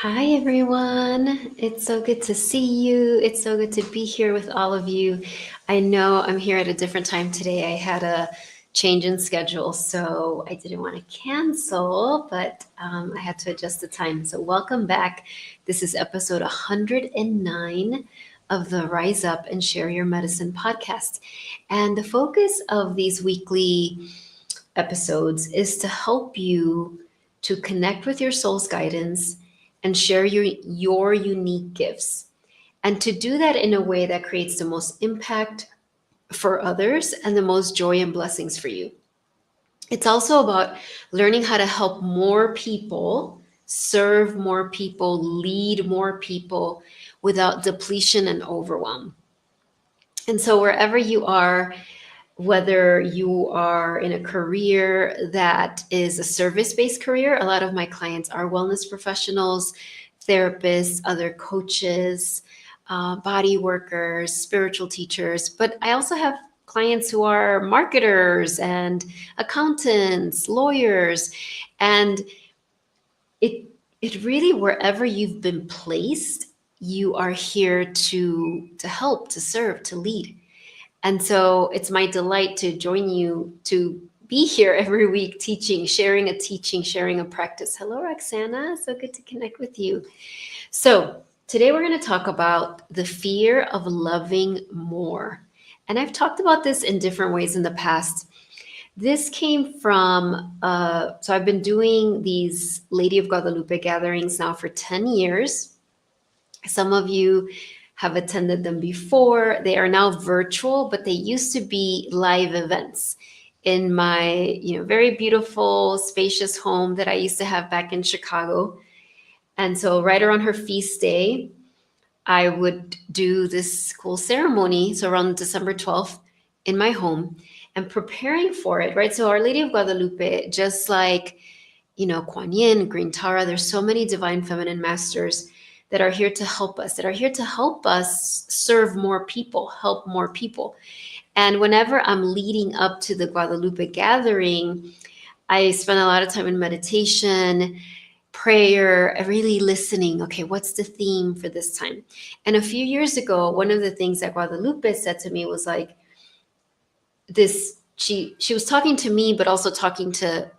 Hi, everyone. It's so good to see you. It's so good to be here with all of you. I know I'm here at a different time today. I had a change in schedule, so I didn't want to cancel, but I had to adjust the time. So, welcome back. This is episode 109 of the Rise Up and Share Your Medicine podcast. And the focus of these weekly episodes is to help you to connect with your soul's guidance and share your unique gifts. And to do that in a way that creates the most impact for others and the most joy and blessings for you. It's also about learning how to help more people, serve more people, lead more people without depletion and overwhelm. And so, wherever you are, whether you are in a career that is a service based career, a lot of my clients are wellness professionals, therapists, other coaches, body workers, spiritual teachers. But I also have clients who are marketers and accountants, lawyers, and it it really, wherever you've been placed, you are here to help, to serve, to lead. And so it's my delight to join you to be here every week teaching, sharing a practice. Hello, Roxana. So good to connect with you. So today we're going to talk about the fear of loving more. And I've talked about this in different ways in the past. This came from, so I've been doing these Lady of Guadalupe gatherings now for 10 years. Some of you have attended them before. They are now virtual, but they used to be live events in my, very beautiful, spacious home that I used to have back in Chicago. And so right around her feast day, I would do this cool ceremony. So around December 12th in my home and preparing for it, right? So Our Lady of Guadalupe, just like, Kuan Yin, Green Tara, there's so many divine feminine masters that are here to help us, serve more people, help more people. And whenever I'm leading up to the Guadalupe gathering, I spend a lot of time in meditation, prayer, really listening. Okay, what's the theme for this time? And a few years ago, one of the things that Guadalupe said to me was like, this, she was talking to me, but also talking to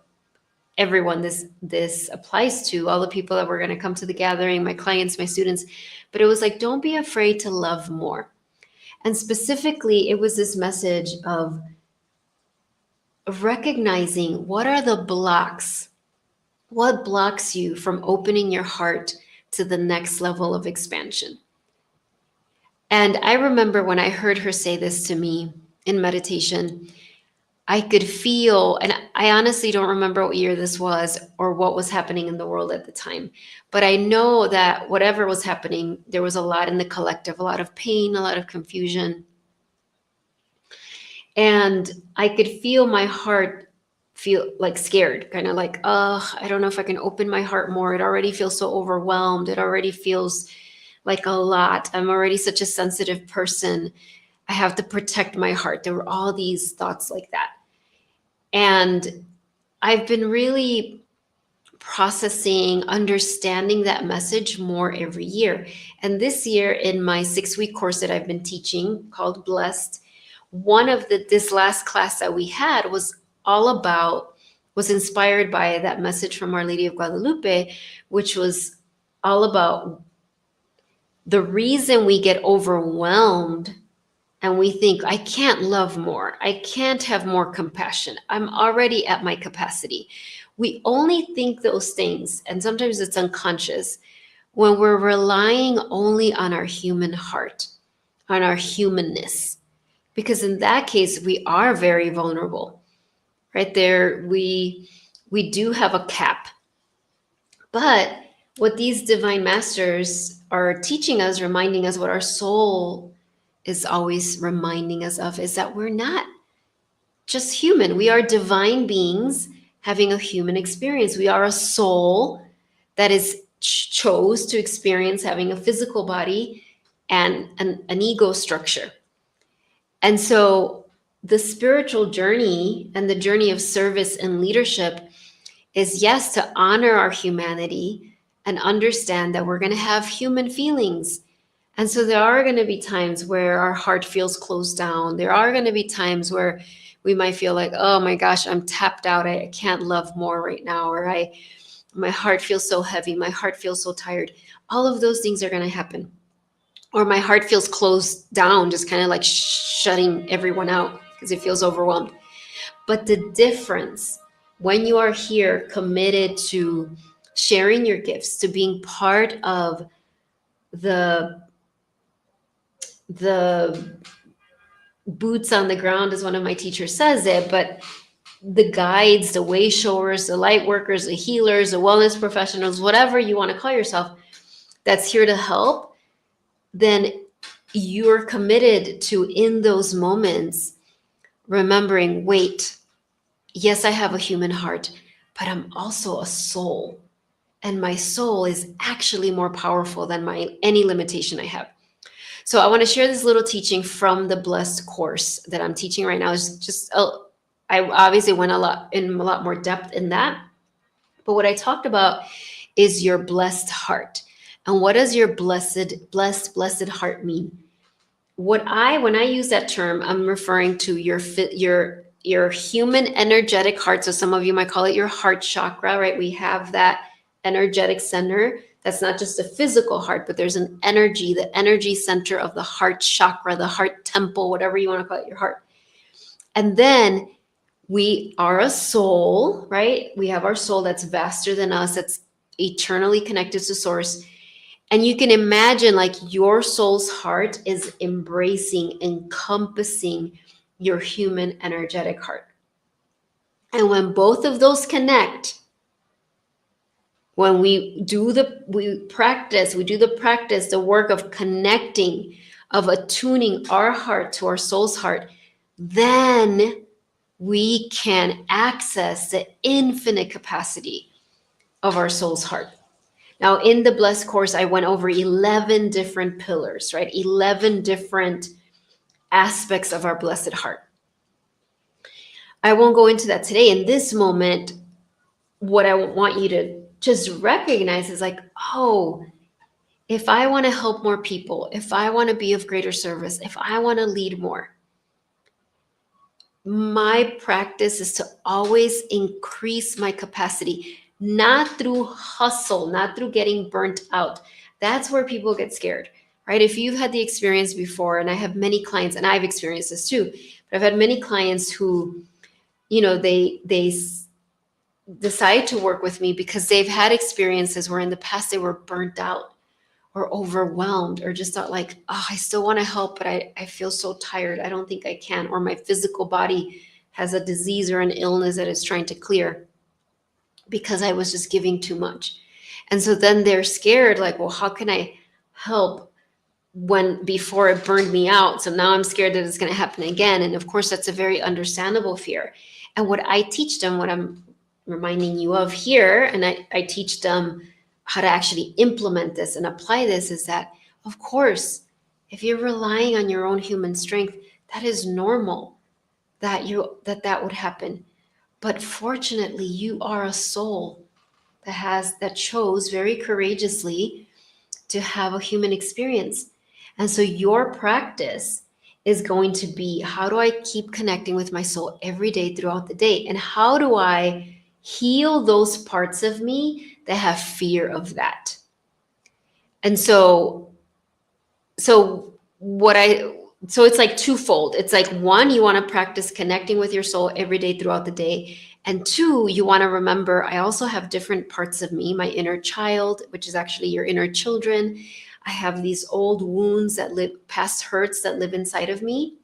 everyone this applies to, all the people that were going to come to the gathering, my clients, my students. But it was like, don't be afraid to love more. And specifically, it was this message of recognizing what are the blocks, what blocks you from opening your heart to the next level of expansion. And I remember when I heard her say this to me in meditation, I could feel, and I honestly don't remember what year this was or what was happening in the world at the time. But I know that whatever was happening, there was a lot in the collective, a lot of pain, a lot of confusion. And I could feel my heart feel like scared, kind of like, I don't know if I can open my heart more. It already feels so overwhelmed. It already feels like a lot. I'm already such a sensitive person. I have to protect my heart. There were all these thoughts like that. And I've been really processing, understanding that message more every year. And this year, in my 6-week course that I've been teaching called Blessed, this last class that we had was inspired by that message from Our Lady of Guadalupe, which was all about the reason we get overwhelmed and we think, I can't love more. I can't have more compassion. I'm already at my capacity. We only think those things, and sometimes it's unconscious, when we're relying only on our human heart, on our humanness. Because in that case, we are very vulnerable. Right there, we do have a cap. But what these divine masters are teaching us, reminding us, what our soul is always reminding us of, is that we're not just human. We are divine beings having a human experience. We are a soul that is chose to experience having a physical body and an ego structure. And so the spiritual journey and the journey of service and leadership is, yes, to honor our humanity, and understand that we're going to have human feelings. And so there are going to be times where our heart feels closed down. There are going to be times where we might feel like, oh my gosh, I'm tapped out. I can't love more right now. Or my heart feels so heavy. My heart feels so tired. All of those things are going to happen. Or my heart feels closed down, just kind of like shutting everyone out because it feels overwhelmed. But the difference when you are here committed to sharing your gifts, to being part of the the boots on the ground, as one of my teachers says it, but the guides, the way showers, the light workers, the healers, the wellness professionals, whatever you want to call yourself, that's here to help, then you're committed to, in those moments, remembering, wait, yes, I have a human heart, but I'm also a soul. And my soul is actually more powerful than any limitation I have. So I want to share this little teaching from the Blessed course that I'm teaching right now. It's just, I obviously went a lot more depth in that. But what I talked about is your blessed heart. And what does your blessed heart mean? When I use that term, I'm referring to your human energetic heart. So some of you might call it your heart chakra, right? We have that energetic center. That's not just a physical heart, but there's an energy, the energy center of the heart chakra, the heart temple, whatever you want to call it, your heart. And then we are a soul, right? We have our soul that's vaster than us, that's eternally connected to source. And you can imagine like your soul's heart is embracing, encompassing your human energetic heart. And when both of those connect, when we do the practice, the work of connecting, of attuning our heart to our soul's heart, then we can access the infinite capacity of our soul's heart. Now, in the Blessed course, I went over 11 different pillars, right? 11 different aspects of our blessed heart. I won't go into that today. In this moment, what I want you to just recognize is like, oh, if I want to help more people, if I want to be of greater service, if I want to lead more, my practice is to always increase my capacity, not through hustle, not through getting burnt out. That's where people get scared, right? If you've had the experience before, and I have many clients, and I've experienced this too, but I've had many clients who, they decide to work with me because they've had experiences where in the past they were burnt out or overwhelmed or just thought like, oh, I still want to help, but I feel so tired. I don't think I can. Or my physical body has a disease or an illness that it's trying to clear because I was just giving too much. And so then they're scared, like, well, how can I help before it burned me out? So now I'm scared that it's going to happen again. And of course, that's a very understandable fear. And what I teach them, what I'm reminding you of here, and I teach them how to actually implement this and apply this, is that, of course, if you're relying on your own human strength, that is normal that would happen. But fortunately, you are a soul that chose very courageously to have a human experience. And so your practice is going to be, how do I keep connecting with my soul every day throughout the day? And how do I heal those parts of me that have fear of that? And so it's like twofold. It's like, one, you want to practice connecting with your soul every day throughout the day. And two, you want to remember, I also have different parts of me, my inner child, which is actually your inner children. I have these old wounds past hurts that live inside of me.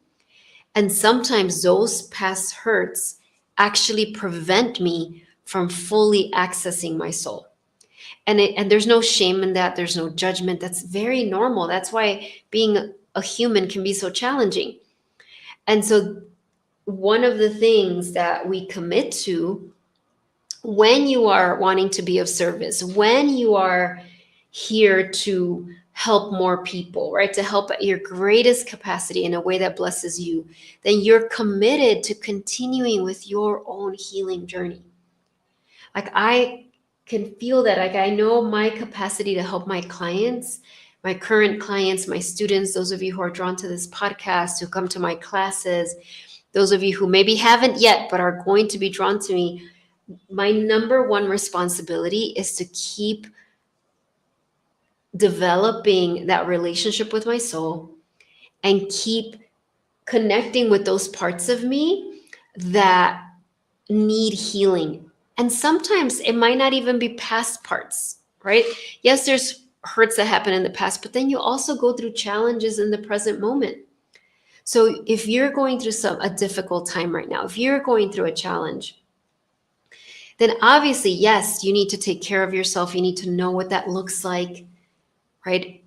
And sometimes those past hurts actually prevent me from fully accessing my soul. And there's no shame in that. There's no judgment. That's very normal. That's why being a human can be so challenging. And so one of the things that we commit to when you are wanting to be of service, when you are here to help more people, right? To help at your greatest capacity in a way that blesses you, then you're committed to continuing with your own healing journey. Like I can feel that, like, I know my capacity to help my clients, my current clients, my students, those of you who are drawn to this podcast, who come to my classes, those of you who maybe haven't yet but are going to be drawn to me, my number one responsibility is to keep developing that relationship with my soul and keep connecting with those parts of me that need healing. And sometimes it might not even be past parts, right? Yes, there's hurts that happen in the past, but then you also go through challenges in the present moment. So if you're going through a difficult time right now, if you're going through a challenge, then obviously, yes, you need to take care of yourself. You need to know what that looks like, right?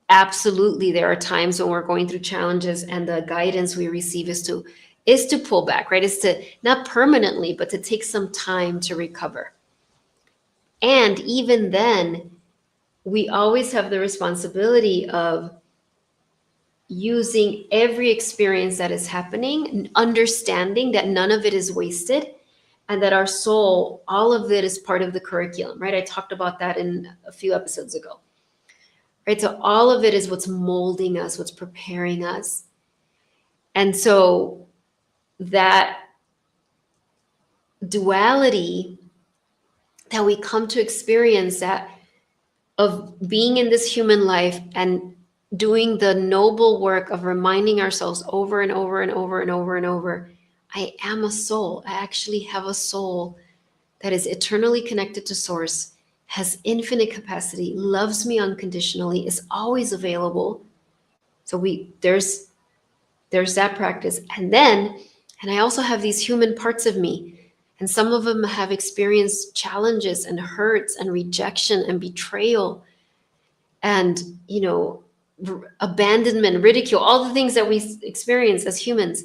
Absolutely, there are times when we're going through challenges and the guidance we receive is to pull back, right? Is to not permanently, but to take some time to recover. And even then, we always have the responsibility of using every experience that is happening, understanding that none of it is wasted, and that our soul, all of it is part of the curriculum, right? I talked about that in a few episodes ago, right? So all of it is what's molding us, what's preparing us. And so that duality that we come to experience, that of being in this human life and doing the noble work of reminding ourselves over and over and over and over and over, I am a soul. I actually have a soul that is eternally connected to source, has infinite capacity, loves me unconditionally, is always available. So there's that practice. And I also have these human parts of me. And some of them have experienced challenges and hurts and rejection and betrayal and, abandonment, ridicule, all the things that we experience as humans.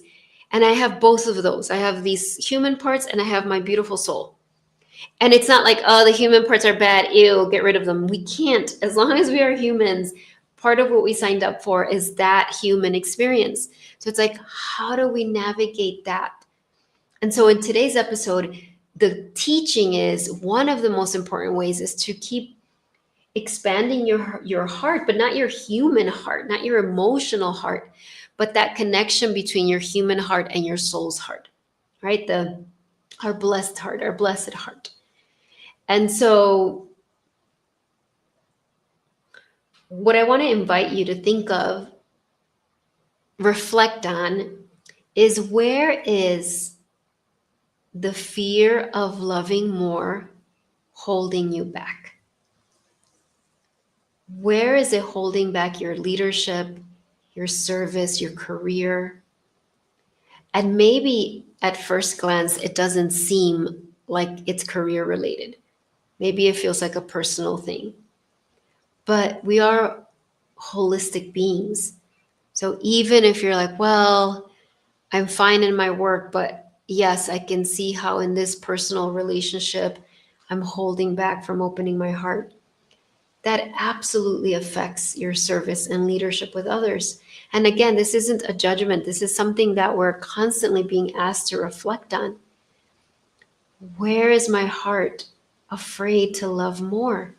And I have both of those. I have these human parts and I have my beautiful soul. And it's not like, oh, the human parts are bad, ew, get rid of them. We can't. As long as we are humans, part of what we signed up for is that human experience. So it's like, how do we navigate that? And so in today's episode, the teaching is one of the most important ways is to keep expanding your heart, but not your human heart, not your emotional heart, but that connection between your human heart and your soul's heart, right? Our blessed heart, our blessed heart. And so what I want to invite you to think of, reflect on, is where is the fear of loving more holding you back? Where is it holding back your leadership, your service, your career? And maybe at first glance, it doesn't seem like it's career related. Maybe it feels like a personal thing. But we are holistic beings. So even if you're like, well, I'm fine in my work, but yes, I can see how in this personal relationship, I'm holding back from opening my heart. That absolutely affects your service and leadership with others. And again, this isn't a judgment. This is something that we're constantly being asked to reflect on. Where is my heart afraid to love more?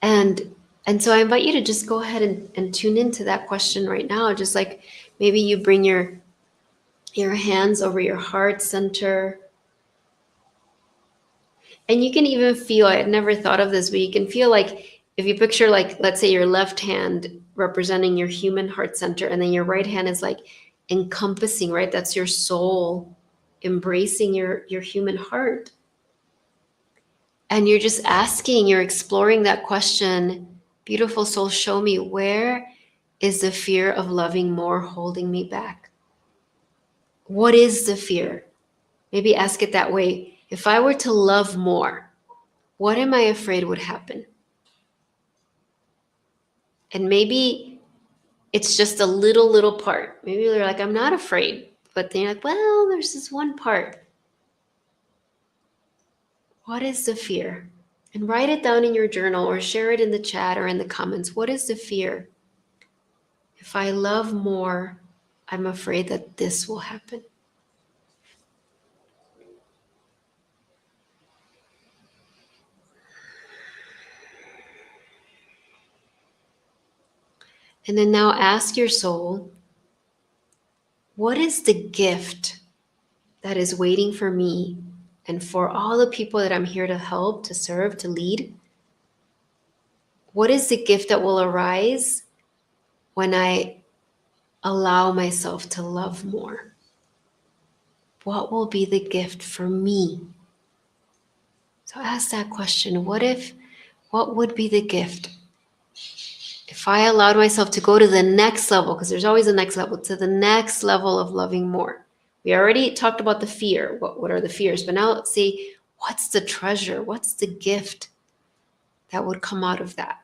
And so I invite you to just go ahead and tune into that question right now. Just like maybe you bring your hands over your heart center. And you can even feel, I had never thought of this, but you can feel like if you picture, like, let's say your left hand representing your human heart center, and then your right hand is like encompassing, right? That's your soul embracing your human heart. And you're just asking, you're exploring that question, beautiful soul, show me, where is the fear of loving more holding me back? What is the fear? Maybe ask it that way. If I were to love more, what am I afraid would happen? And maybe it's just a little part. Maybe you're like, I'm not afraid. But then you're like, well, there's this one part. What is the fear? And write it down in your journal or share it in the chat or in the comments. What is the fear? If I love more, I'm afraid that this will happen. And then now ask your soul, what is the gift that is waiting for me and for all the people that I'm here to help, to serve, to lead? What is the gift that will arise when I allow myself to love more? What will be the gift for me? So ask that question. What would be the gift if I allowed myself to go to the next level? Because there's always a next level, to the next level of loving more. We already talked about the fear. What are the fears? But now let's see, what's the treasure? What's the gift that would come out of that?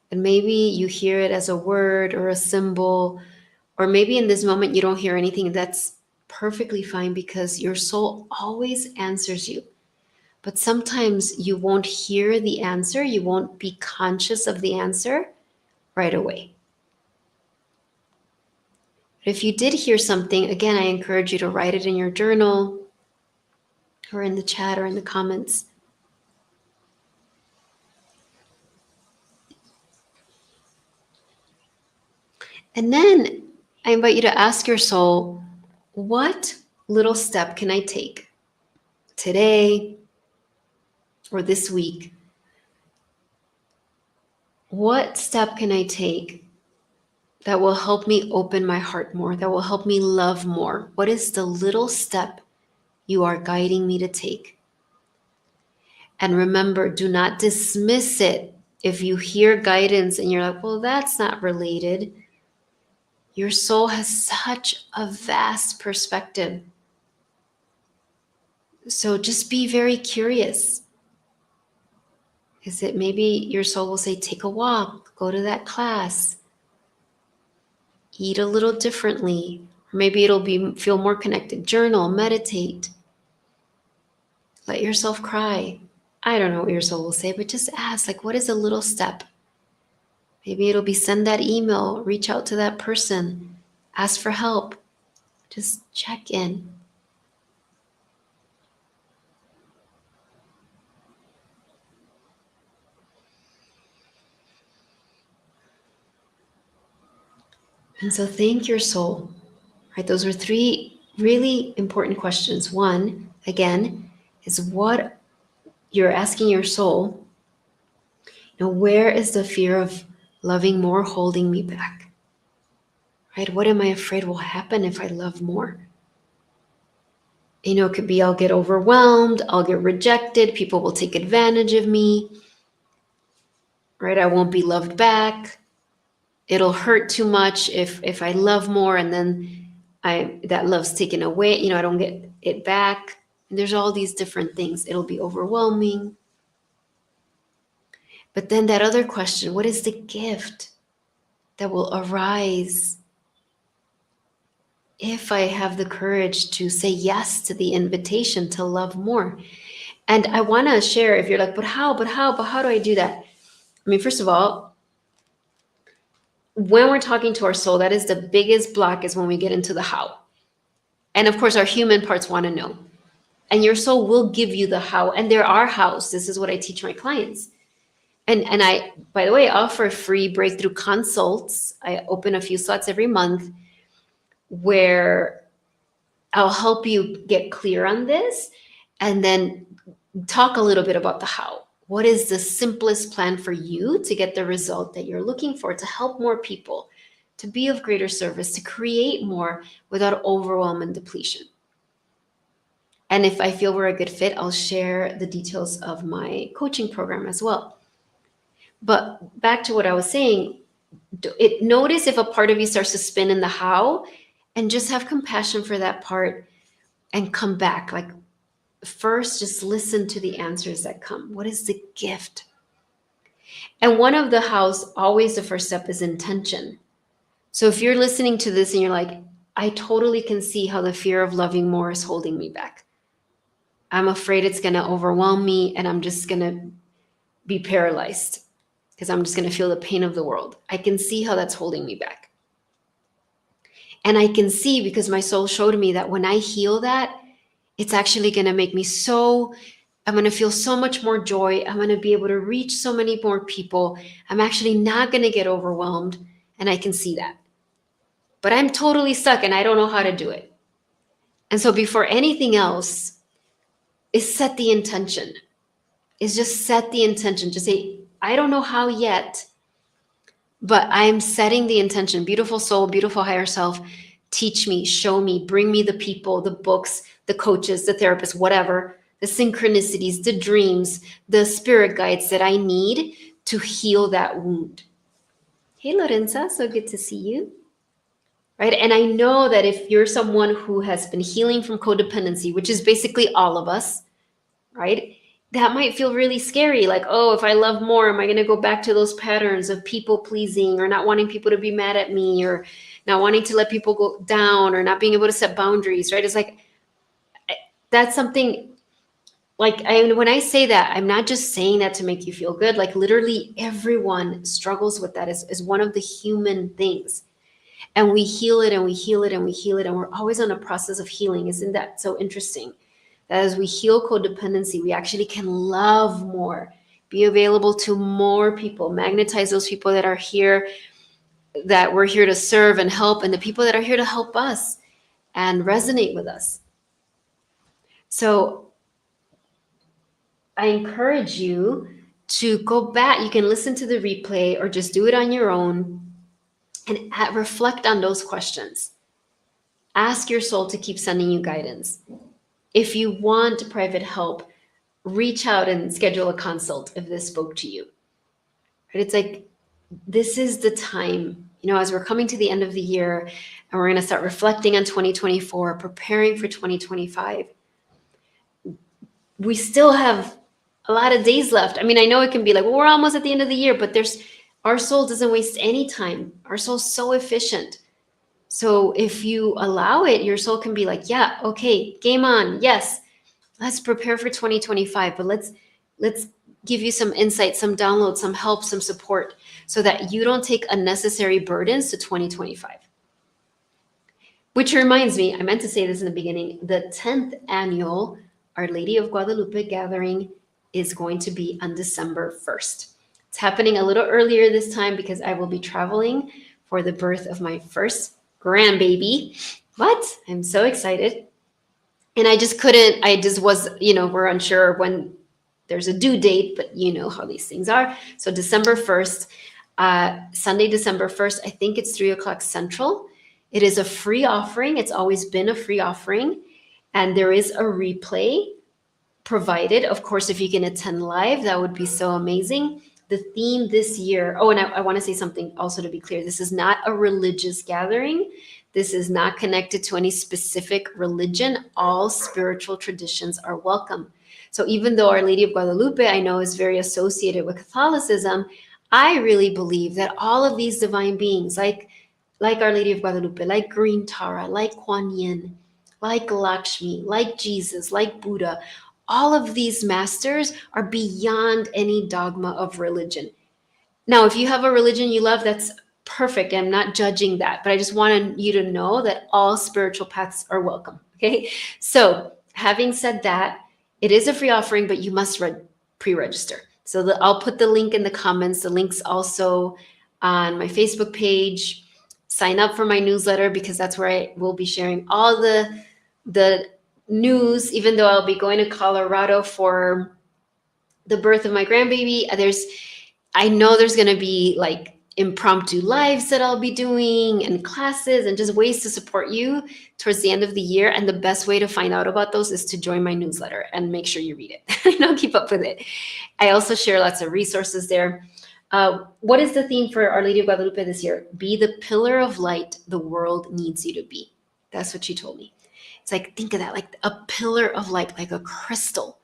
And maybe you hear it as a word or a symbol, or maybe in this moment you don't hear anything. That's perfectly fine, because your soul always answers you. But sometimes you won't hear the answer, you won't be conscious of the answer right away. But if you did hear something, again, I encourage you to write it in your journal or in the chat or in the comments. And then I invite you to ask your soul, what little step can I take today or this week? What step can I take that will help me open my heart more, that will help me love more? What is the little step you are guiding me to take? And remember, do not dismiss it. If you hear guidance and you're like, well, that's not related, your soul has such a vast perspective. So just be very curious. Is it maybe your soul will say, take a walk, go to that class, eat a little differently, or maybe it'll feel more connected. Journal, meditate, let yourself cry. I don't know what your soul will say, but just ask, like, what is a little step? Maybe it'll be send that email, reach out to that person, ask for help. Just check in. And so thank your soul. Right? Those were three really important questions. One, again, is what you're asking your soul. Now, where is the fear of loving more holding me back? Right? What am I afraid will happen if I love more? It could be I'll get overwhelmed, I'll get rejected, people will take advantage of me, right? I won't be loved back. It'll hurt too much if I love more and then that love's taken away, I don't get it back. And there's all these different things. It'll be overwhelming. But then that other question, what is the gift that will arise if I have the courage to say yes to the invitation to love more? And I want to share, if you're like, but how do I do that? I mean, first of all, when we're talking to our soul, that is the biggest block, is when we get into the how. And of course, our human parts want to know. And your soul will give you the how. And there are hows. This is what I teach my clients. And I, by the way, offer free breakthrough consults. I open a few slots every month where I'll help you get clear on this and then talk a little bit about the how. What is the simplest plan for you to get the result that you're looking for, to help more people, to be of greater service, to create more without overwhelm and depletion? And if I feel we're a good fit, I'll share the details of my coaching program as well. But back to what I was saying, notice if a part of you starts to spin in the how, and just have compassion for that part and come back. Like, first, just listen to the answers that come. What is the gift? And one of the hows, always the first step, is intention. So if you're listening to this and you're like, I totally can see how the fear of loving more is holding me back. I'm afraid it's going to overwhelm me and I'm just going to be paralyzed because I'm just going to feel the pain of the world. I can see how that's holding me back. And I can see, because my soul showed me, that when I heal that, it's actually going to make me so, I'm going to feel so much more joy. I'm going to be able to reach so many more people. I'm actually not going to get overwhelmed. And I can see that. But I'm totally stuck and I don't know how to do it. And so before anything else, is set the intention. Is just set the intention. Just say, I don't know how yet, but I'm setting the intention. Beautiful soul, beautiful higher self, teach me, show me, bring me the people, the books, the coaches, the therapists, whatever, the synchronicities, the dreams, the spirit guides that I need to heal that wound. Hey, Lorenza, so good to see you. Right. And I know that if you're someone who has been healing from codependency, which is basically all of us, right? That might feel really scary. Like, oh, if I love more, am I going to go back to those patterns of people pleasing or not wanting people to be mad at me or not wanting to let people go down or not being able to set boundaries, right? It's like, that's something like, when I say that, I'm not just saying that to make you feel good. Like literally everyone struggles with that as one of the human things. And we heal it and we heal it and we heal it. And we're always on a process of healing. Isn't that so interesting? That as we heal codependency, we actually can love more, be available to more people, magnetize those people that are here, that we're here to serve and help, and the people that are here to help us and resonate with us. So I encourage you to go back. You can listen to the replay or just do it on your own and reflect on those questions. Ask your soul to keep sending you guidance. If you want private help, reach out and schedule a consult if this spoke to you. Right? It's like, this is the time, as we're coming to the end of the year and we're going to start reflecting on 2024, preparing for 2025. We still have a lot of days left. I mean, I know it can be like, well, we're almost at the end of the year, but our soul doesn't waste any time. Our soul's so efficient. So if you allow it, your soul can be like, yeah, okay, game on. Yes, let's prepare for 2025, but let's give you some insight, some downloads, some help, some support, so that you don't take unnecessary burdens to 2025. Which reminds me, I meant to say this in the beginning, the 10th annual Our Lady of Guadalupe gathering is going to be on December 1st. It's happening a little earlier this time because I will be traveling for the birth of my first grandbaby, but I'm so excited. And I just was, we're unsure when there's a due date, but you know how these things are. So December 1st, Sunday, December 1st, I think it's 3:00 Central. It is a free offering. It's always been a free offering. And there is a replay provided. Of course, if you can attend live, that would be so amazing. The theme this year, and I want to say something also to be clear. This is not a religious gathering. This is not connected to any specific religion. All spiritual traditions are welcome. So even though Our Lady of Guadalupe, I know, is very associated with Catholicism, I really believe that all of these divine beings, like Our Lady of Guadalupe, like Green Tara, like Kuan Yin, like Lakshmi, like Jesus, like Buddha, all of these masters are beyond any dogma of religion. Now, if you have a religion you love, that's perfect. I'm not judging that, but I just wanted you to know that all spiritual paths are welcome. Okay. So having said that, it is a free offering, but you must pre-register. So I'll put the link in the comments. The link's also on my Facebook page. Sign up for my newsletter because that's where I will be sharing all the news, even though I'll be going to Colorado for the birth of my grandbaby. I know there's going to be like impromptu lives that I'll be doing and classes and just ways to support you towards the end of the year. And the best way to find out about those is to join my newsletter and make sure you read it. Keep up with it. I also share lots of resources there. What is the theme for Our Lady of Guadalupe this year? Be the pillar of light the world needs you to be. That's what she told me. It's like, think of that, like a pillar of light, like a crystal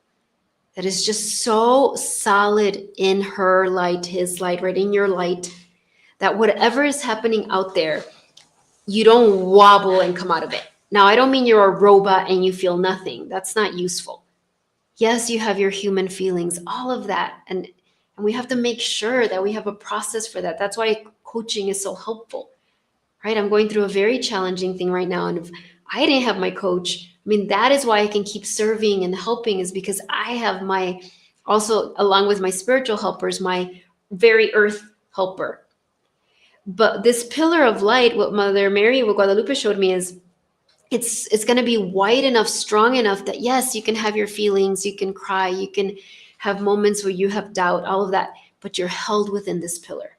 that is just so solid in her light, his light, right in your light, that whatever is happening out there, you don't wobble and come out of it. Now, I don't mean you're a robot and you feel nothing. That's not useful. Yes, you have your human feelings, all of that. And we have to make sure that we have a process for that. That's why coaching is so helpful, right? I'm going through a very challenging thing right now. And if I didn't have my coach, I mean, that is why I can keep serving and helping, is because I have my, also along with my spiritual helpers, my very earth helper. But this pillar of light, what Mother Mary, what Guadalupe showed me is it's going to be wide enough, strong enough that yes, you can have your feelings, you can cry, you can have moments where you have doubt, all of that, but you're held within this pillar.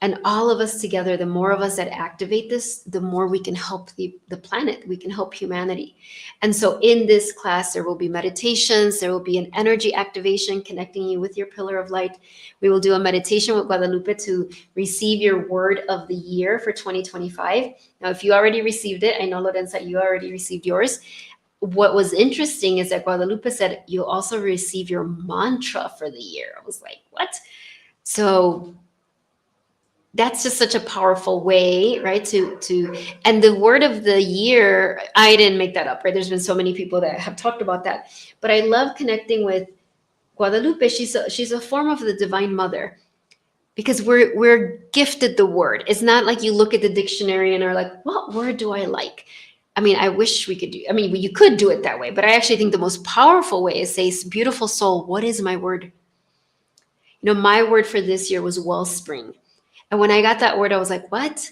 And all of us together, the more of us that activate this, the more we can help the planet, we can help humanity. And so in this class, there will be meditations, there will be an energy activation connecting you with your pillar of light. We will do a meditation with Guadalupe to receive your word of the year for 2025. Now, if you already received it, I know, Lorenza, you already received yours. What was interesting is that Guadalupe said, you'll also receive your mantra for the year. I was like, what? So that's just such a powerful way, right? And the word of the year, I didn't make that up, right? There's been so many people that have talked about that, but I love connecting with Guadalupe. She's a form of the Divine Mother, because we're gifted the word. It's not like you look at the dictionary and are like, what word do I like? I mean, I wish we could do, I mean, you could do it that way, but I actually think the most powerful way is say, beautiful soul, what is my word? You know, my word for this year was wellspring. And when I got that word, I was like, what?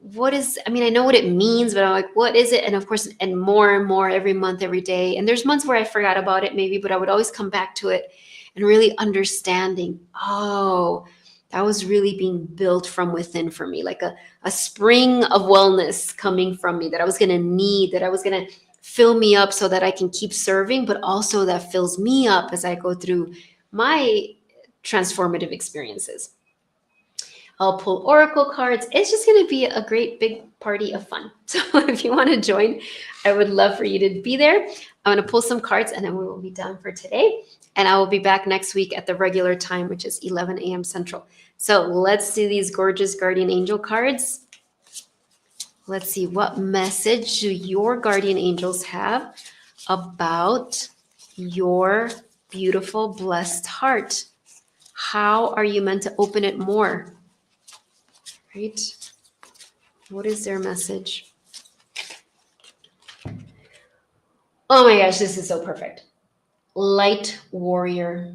What is, I mean, I know what it means, but I'm like, what is it? And of course, and more every month, every day. And there's months where I forgot about it maybe, but I would always come back to it and really understanding, oh, that was really being built from within for me, like a spring of wellness coming from me that I was going to need, that I was going to fill me up so that I can keep serving, but also that fills me up as I go through my transformative experiences. I'll pull oracle cards. It's just going to be a great big party of fun. So if you want to join, I would love for you to be there. I'm going to pull some cards and then we will be done for today. And I will be back next week at the regular time, which is 11 a.m. Central. So let's see these gorgeous guardian angel cards. Let's see, what message do your guardian angels have about your beautiful, blessed heart? How are you meant to open it more? Right? What is their message? Oh my gosh, this is so perfect. Light warrior.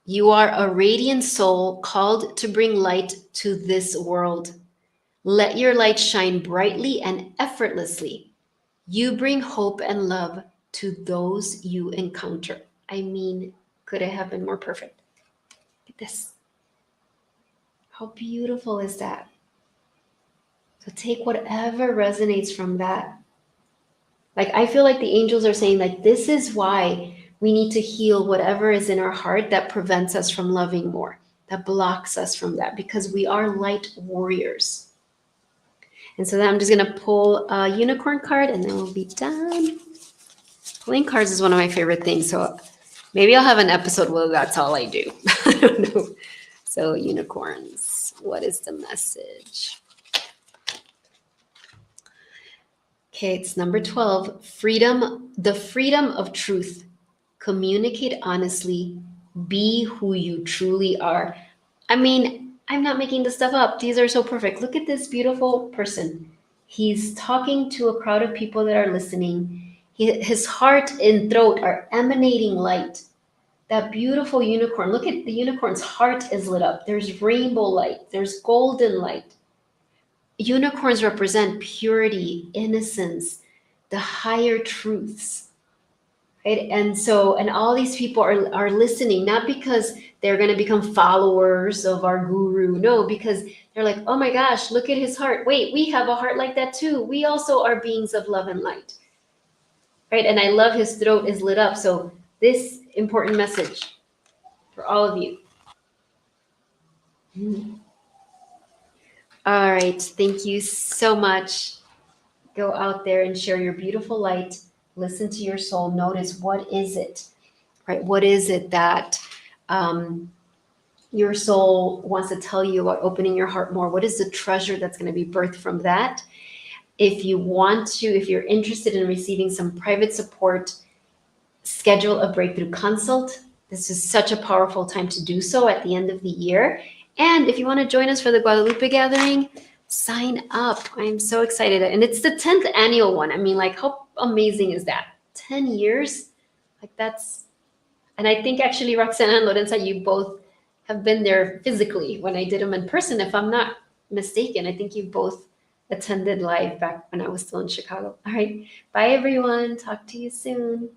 You are a radiant soul called to bring light to this world. Let your light shine brightly and effortlessly. You bring hope and love to those you encounter. I mean, could it have been more perfect? Look at this. How beautiful is that? So take whatever resonates from that. Like, I feel like the angels are saying, like, this is why we need to heal whatever is in our heart that prevents us from loving more, that blocks us from that, because we are light warriors. And so then I'm just going to pull a unicorn card and then we'll be done. Pulling cards is one of my favorite things. So maybe I'll have an episode where that's all I do. I don't know. So unicorns, what is the message? Okay, it's number 12. Freedom, the freedom of truth. Communicate honestly. Be who you truly are. I mean, I'm not making this stuff up. These are so perfect. Look at this beautiful person. He's talking to a crowd of people that are listening. His heart and throat are emanating light. That beautiful unicorn. Look at the unicorn's heart is lit up. There's rainbow light. There's golden light. Unicorns represent purity, innocence, the higher truths, right? And so, and all these people are listening, not because they're going to become followers of our guru. No, because they're like, oh my gosh, look at his heart. Wait, we have a heart like that too. We also are beings of love and light, right? And I love his throat is lit up. So this important message for all of you. All right. Thank you so much. Go out there and share your beautiful light. Listen to your soul. Notice, what is it, right? What is it that your soul wants to tell you about opening your heart more? What is the treasure that's going to be birthed from that? If you want to, if you're interested in receiving some private support, schedule a breakthrough consult. This is such a powerful time to do so at the end of the year. And if you want to join us for the Guadalupe gathering, sign up. I'm so excited. And it's the 10th annual one. I mean, like, how amazing is that? 10 years? Like, that's, and I think actually Roxana and Lorenza, you both have been there physically when I did them in person. If I'm not mistaken, I think you both attended live back when I was still in Chicago. All right. Bye, everyone. Talk to you soon.